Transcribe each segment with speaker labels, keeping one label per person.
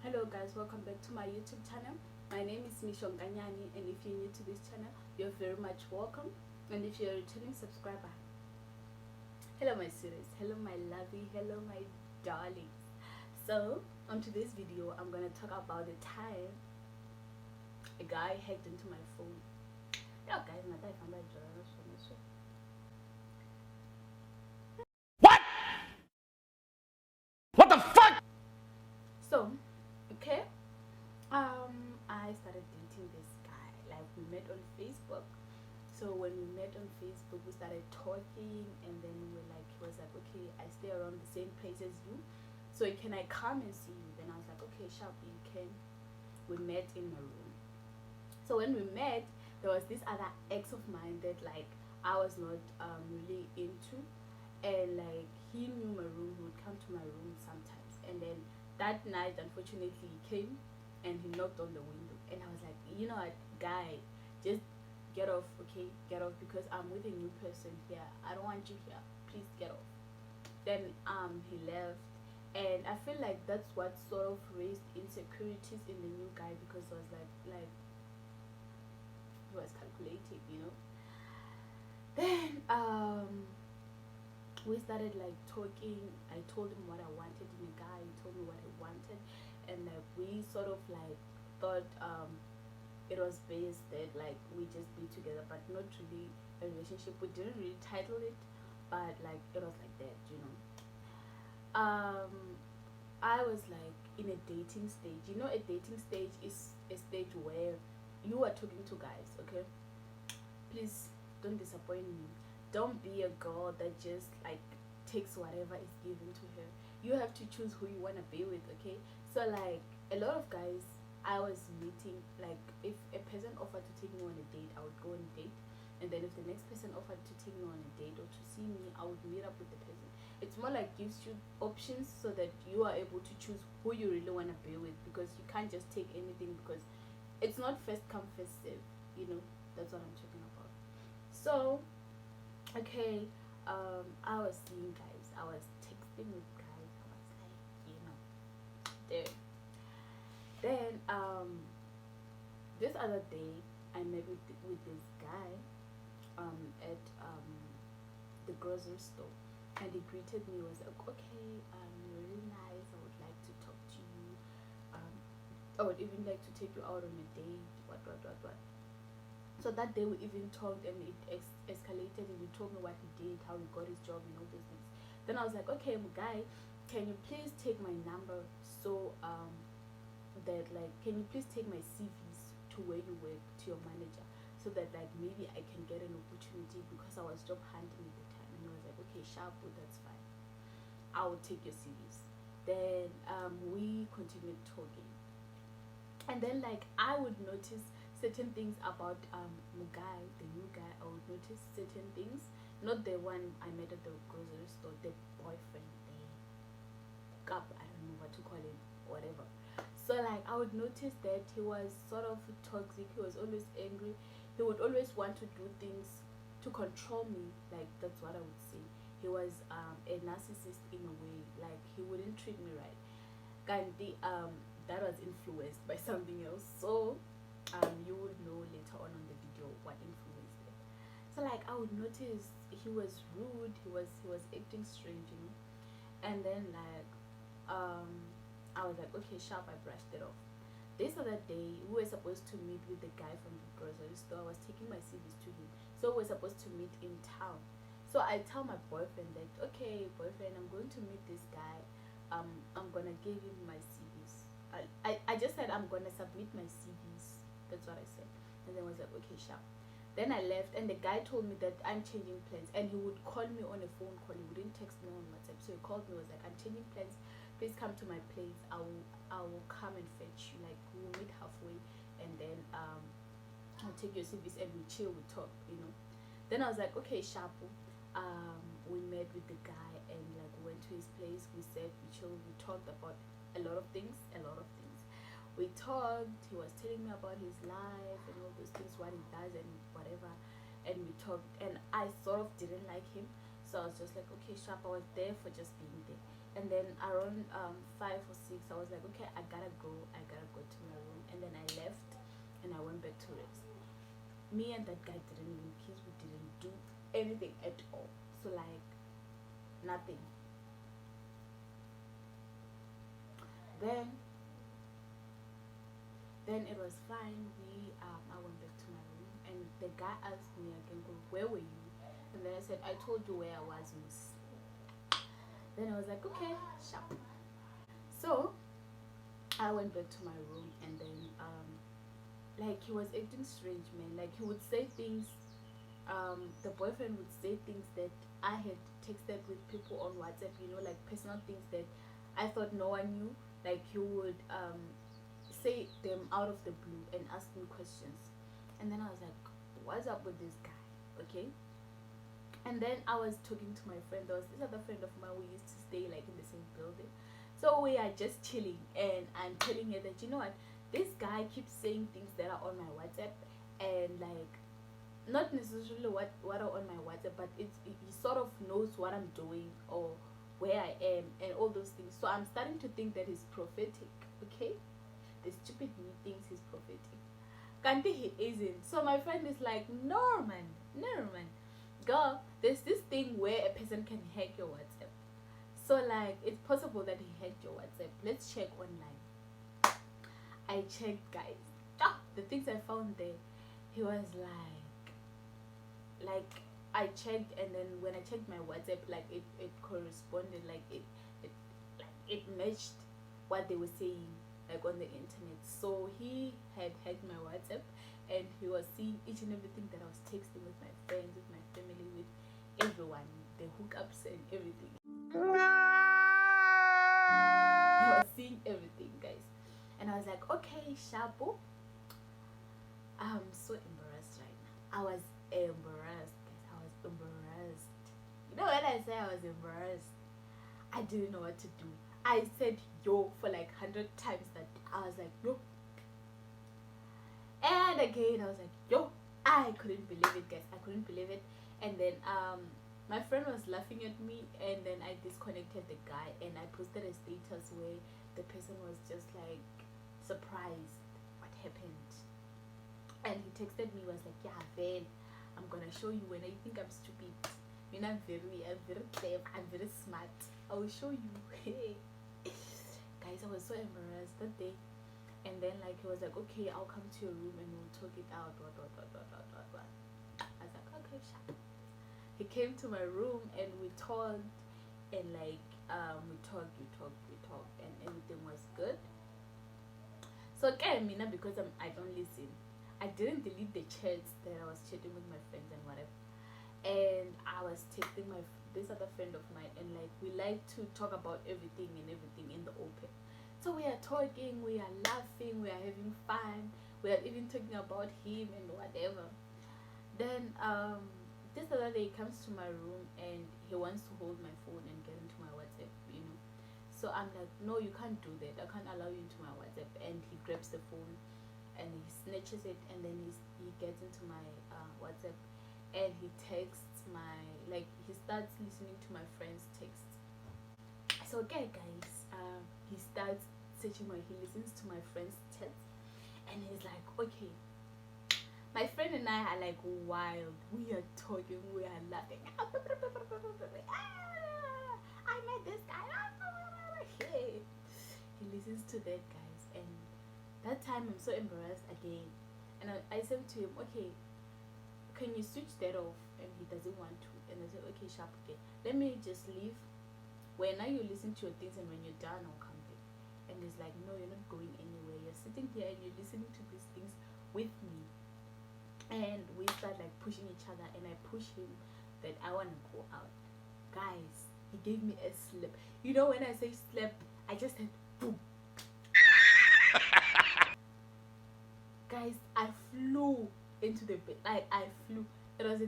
Speaker 1: Hello guys, welcome back to my YouTube channel. My name is Nkanyane, and if you're new to this channel, you're very much welcome. And if you're a returning subscriber, hello my sweeties, hello my lovey, hello my darlings. So on today's video, I'm gonna talk about the time a guy hacked into my phone. Yeah guys, my life I'm
Speaker 2: What? What the fuck?
Speaker 1: so okay. I started dating this guy. Like we met on Facebook. So when we met on Facebook, we started talking, and then we were like, he was like, okay, I stay around the same place as you, so can I come and see you? Then I was like, okay, sharp, you can. We met in my room. So when we met, there was this other ex of mine that like I was not really into, and like he knew my room. He would come to my room sometimes, and then that night, unfortunately, he came and he knocked on the window, and I was like, you know what, guy, just get off, okay, get off, because I'm with a new person here. I don't want you here. Please get off. Then he left, and I feel like that's what sort of raised insecurities in the new guy, because I was like he was calculating, you know. Then we started like talking. I told him what I wanted in a guy. He told me what he wanted, and like we sort of like thought it was based that like we just be together, but not really a relationship. We didn't really title it, but like it was like that, you know. I was like in a dating stage. You know, a dating stage is a stage where you are talking to guys, okay? Please don't disappoint me. Don't be a girl that just like takes whatever is given to her. You have to choose who you want to be with, okay? So like a lot of guys I was meeting, like if a person offered to take me on a date, I would go on a date, and then if the next person offered to take me on a date or to see me, I would meet up with the person. It's more like gives you options so that you are able to choose who you really want to be with, because you can't just take anything, because it's not first come first serve, you know. That's what I'm talking about. So okay, I was seeing guys, I was texting with guys, I was like, you know, there. Then this other day I met with this guy at the grocery store, and he greeted me. Was like, okay, you're really nice, I would like to talk to you, um I would even like to take you out on a date, what. So that day we even talked, and it escalated, and he told me what he did, how he got his job, and all those things. Then I was like, okay, guy, can you please take my number, so that like, can you please take my CVs to where you work, to your manager, so that like maybe I can get an opportunity, because I was job hunting at the time. And he was like, okay, sharp, that's fine, I will take your CVs. Then we continued talking, and then like I would notice certain things about the guy, the new guy. I would notice certain things, not the one I met at the grocery store, the boyfriend, the couple, I don't know what to call it, whatever. So like I would notice that he was sort of toxic. He was always angry. He would always want to do things to control me. Like that's what I would say. He was a narcissist in a way. Like he wouldn't treat me right. Gandhi, that was influenced by something else. So you would know later on the video what influenced it. So like I would notice he was rude. He was acting strange, you know. And then like I was like, okay, sharp, I brushed it off. This other day we were supposed to meet with the guy from the grocery store. I was taking my CVs to him, so we were supposed to meet in town. So I tell my boyfriend that, okay, boyfriend, I'm going to meet this guy. I'm gonna give him my CVs. I just said I'm gonna submit my CVs. That's what I said. And then I was like, okay, sharp. Then I left, and the guy told me that I'm changing plans, and he would call me on a phone call. He wouldn't text me on WhatsApp. So he called me, was like, I'm changing plans. Please come to my place. I will come and fetch you. Like we'll meet halfway, and then I'll take your CVs, and we chill, we talk, you know. Then I was like, okay, sharp. We met with the guy, and like we went to his place. We sat, we chilled, we talked about a lot of things, we talked. He was telling me about his life and all those things, what he does and whatever. And we talked, and I sort of didn't like him, so I was just like, okay, sharp. I was there for just being there. And then around 5 or 6, I was like, okay, I gotta go to my room. And then I left and I went back to rest. Me and that guy didn't even kiss, we didn't do anything at all. So like nothing. Then it was fine. I went back to my room and the guy asked me again, where were you? And then I said, I told you where I was, miss. Then I was like, okay, sharp. So I went back to my room and then like he was acting strange, man. Like he would say things, the boyfriend would say things that I had texted with people on WhatsApp, you know, like personal things that I thought no one knew. Like he would say them out of the blue and ask me questions. And then I was like, what's up with this guy? Okay. And then I was talking to my friend. There was this other friend of mine, we used to stay like in the same building. So we are just chilling and I'm telling her that, you know what, this guy keeps saying things that are on my WhatsApp, and like not necessarily what are on my WhatsApp, but he sort of knows what I'm doing or where I am and all those things. So I'm starting to think that he's prophetic, okay? The stupid me thinks he's prophetic. Kanti he isn't. So my friend is like, no man. Girl, there's this thing where a person can hack your WhatsApp. So like it's possible that he hacked your WhatsApp. Let's check online. I checked, guys. The things I found there, he was like I checked, and then when I checked my WhatsApp, like it corresponded, like it matched what they were saying like on the internet. So he had hacked my WhatsApp and he was seeing each and everything that I was texting with my friends, with my family, with everyone, the hookups and everything. He was seeing everything, guys. And I was like, okay, Shabu. I'm so embarrassed right now. I was embarrassed, guys. I was embarrassed. You know when I say I was embarrassed, I didn't know what to do. I said yo for like 100 times that I was like yo. And again I was like yo. I couldn't believe it, guys. I couldn't believe it. And then my friend was laughing at me, and then I disconnected the guy and I posted a status where the person was just like surprised what happened. And he texted me, was like, yeah, Vel, I'm gonna show you when I think I'm stupid. I mean, I'm very clever, I'm very smart. I will show you. Guys, I was so embarrassed that day. And then like he was like, okay, I'll come to your room and we'll talk it out. I was like, okay, sure. He came to my room and we talked, and like we talked, and everything was good. So okay, Mina, because I don't listen, I didn't delete the chats that I was chatting with my friends and whatever. And I was texting this other friend of mine, and like we like to talk about everything in the open. So we are talking, we are laughing, we are having fun, we are even talking about him and whatever. Then this other day he comes to my room and he wants to hold my phone and get into my WhatsApp, you know. So I'm like, no, you can't do that. I can't allow you into my WhatsApp. And he grabs the phone and he snatches it, and then he gets into my WhatsApp, and he texts he starts listening to my friend's texts. So okay, guys, he starts searching he listens to my friend's texts, and he's like, okay, my friend and I are like wild. We are talking, we are laughing. I met this guy. He listens to that, guys, and that time I'm so embarrassed again. And I said to him, okay, can you switch that off? And he doesn't want to. And I said, okay, sharp, okay, let me just leave. When now you listen to your things, and when you're done, I'll come back. And he's like, no, you're not going anywhere. You're sitting here and you're listening to these things with me. And we start like pushing each other, and I push him that I want to go out. Guys, he gave me a slap. You know, when I say slap, I just said boom. Guys, I flew into the bed. I flew. It was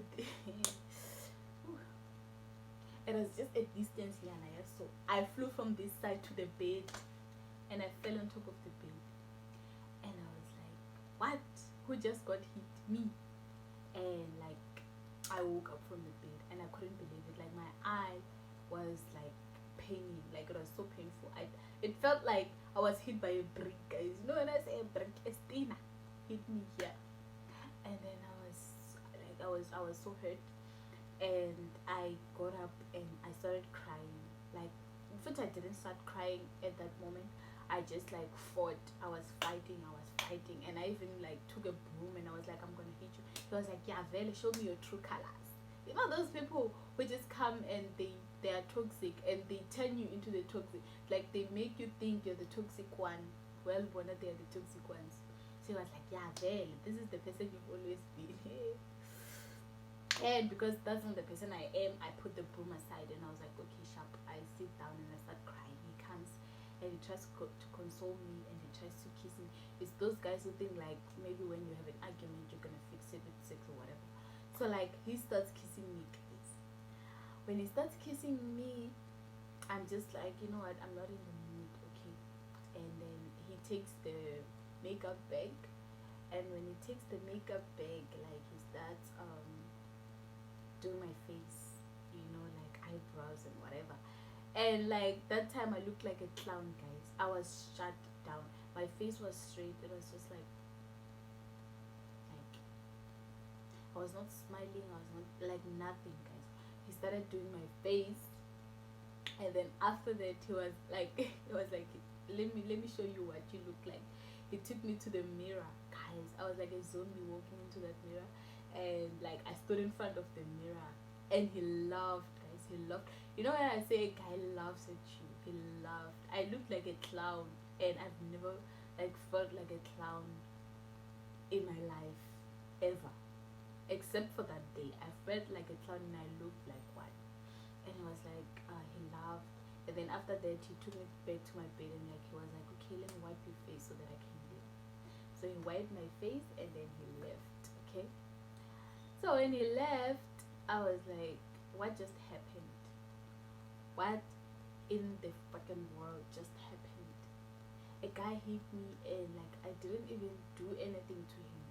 Speaker 1: it was just a distance here, and so I flew from this side to the bed, and I fell on top of the bed. And I was like, what? Who just got hit? Me. And like I woke up from the bed and I couldn't believe it. Like my eye was like paining, like it was so painful. It felt like I was hit by a brick, guys. You know when I say a brick, a stina hit me here, and then I was so hurt, and I got up and I started crying. Like, in fact, I didn't start crying at that moment. I just like fought. I was fighting, and I even like took a broom and I was like, I'm gonna hit you. He was like, yeah, Vele, show me your true colors. You know those people who just come and they are toxic and they turn you into the toxic. Like they make you think you're the toxic one. Well, one of they are the toxic ones. So he was like, yeah, Vele, this is the person you've always been. And because that's not the person I am, I put the broom aside and I was like, okay, sharp. I sit down and I start crying. He comes and he tries to console me and he tries to kiss me. It's those guys who think like maybe when you have an argument you're gonna fix it with sex or whatever. So like he starts kissing me, guys. When he starts kissing me, I'm just like, you know what, I'm not in the mood, okay. And then he takes the makeup bag, and when he takes the makeup bag, like he starts doing my face, you know, like eyebrows and whatever. And like that time I looked like a clown, guys. I was shut down. My face was straight. It was just like I was not smiling. I was not like nothing, guys. He started doing my face, and then after that he was like let me show you what you look like. He took me to the mirror, guys. I was like a zombie walking into that mirror, and like I stood in front of the mirror, and he laughed, guys. He laughed. You know when I say a guy laughs at you, he laughed. I looked like a clown, and I've never like felt like a clown in my life ever, except for that day. I felt like a clown and I looked like one. And he was like, he laughed. And then after that, he took me back to my bed and like he was like, okay, let me wipe your face so that I can leave. So he wiped my face and then he left. Okay. So when he left, I was like, what just happened? What in the fucking world just happened? A guy hit me and like I didn't even do anything to him.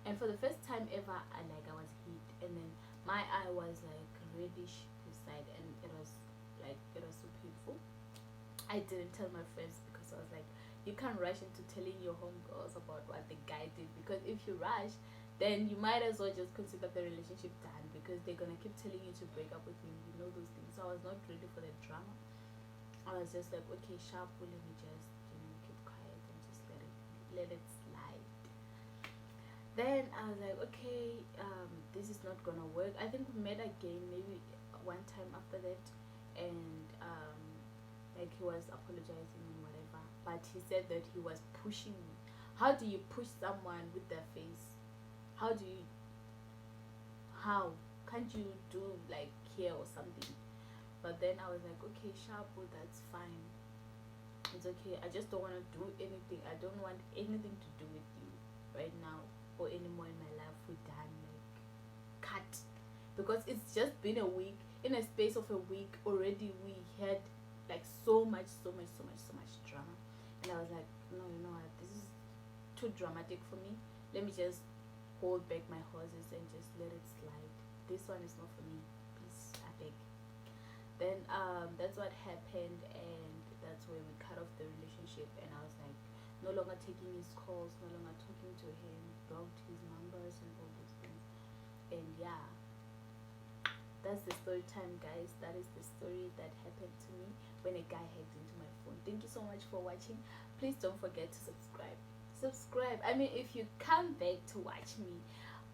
Speaker 1: And for the first time ever, I was hit, and then my eye was like reddish beside, and it was so painful. I didn't tell my friends because I was like, you can't rush into telling your homegirls about what the guy did, because if you rush, then you might as well just consider the relationship done, because they're gonna keep telling you to break up with him, you know, those things. So I was not ready for the drama. I was just like, okay, sharp, well, let me just, you know, keep quiet and just let it slide. Then I was like, okay, this is not gonna work. I think we met again maybe one time after that, and like he was apologizing and whatever, but he said that he was pushing me. How do you push someone with their face? How can't you do like here or something? But then I was like, okay, sharp, well, that's fine, it's okay. I just don't want to do anything. I don't want anything to do with you right now or anymore in my life. We're done, like cut. Because it's just been a week. In a space of a week already we had like so much drama, and I was like, no, you know what, this is too dramatic for me. Let me just hold back my horses and just let it slide. This one is not for me, please, I beg. Then that's what happened, and that's where we cut off the relationship. And I was like, no longer taking his calls, no longer talking to him, blocked his numbers and all those things. And yeah, that's the story time, guys. That is the story that happened to me when a guy hacked into my phone. Thank you so much for watching. Please don't forget to subscribe. I mean, if you come back to watch me,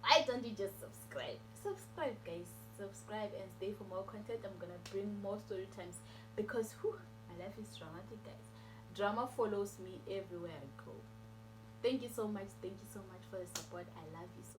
Speaker 1: why don't you just subscribe, guys? Subscribe and stay for more content. I'm gonna bring more story times, because my life is dramatic, guys. Drama follows me everywhere I go. Thank you so much for the support. I love you so